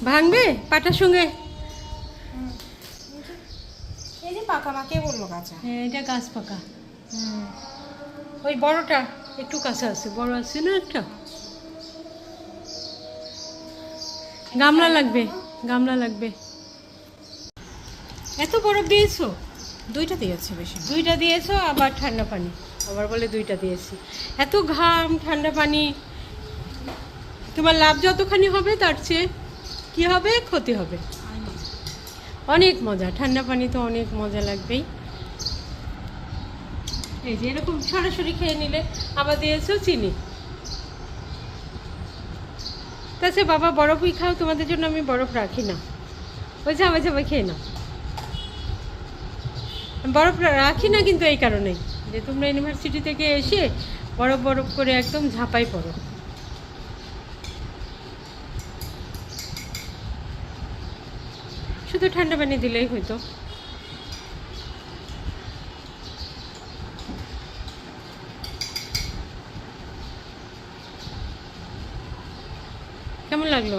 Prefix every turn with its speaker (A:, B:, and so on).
A: ভাঙবে পাটার সঙ্গে?
B: এই যে পাকা মাকে বললো কাঁচা।
A: হ্যাঁ, এটা গাছ পাকা। ওই বড়টা একটু কাঁচা আছে, বড় আছে না একটা। গামলা লাগবে, গামলা লাগবে। এত বরফ দিয়েছো?
B: দুইটা দিয়েছে বেশি।
A: দুইটা দিয়েছো, আবার ঠান্ডা পানি, আবার বলে দুইটা দিয়েছি। এত ঘাম, ঠান্ডা পানি, তোমার লাভ যতখানি হবে তার চেয়ে কী হবে, ক্ষতি হবে। অনেক মজা, ঠান্ডা পানি তো অনেক মজা লাগবেই। এই যে এরকম সরাসরি খেয়ে নিলে। আবার দিয়েছো চিনি। তাছাড়া বাবা বরফই খাও, তোমাদের জন্য আমি বরফ রাখি না। ওই ঝামা ঝামা খেয়ে নাও। বরফ রাখি না কিন্তু এই কারণেই যে তোমরা ইউনিভার্সিটি থেকে এসে বরফ বরফ করে একদম ঝাঁপাই পড়ো। শুধু ঠান্ডা পানি দিলেই হইতো। কেমন লাগলো?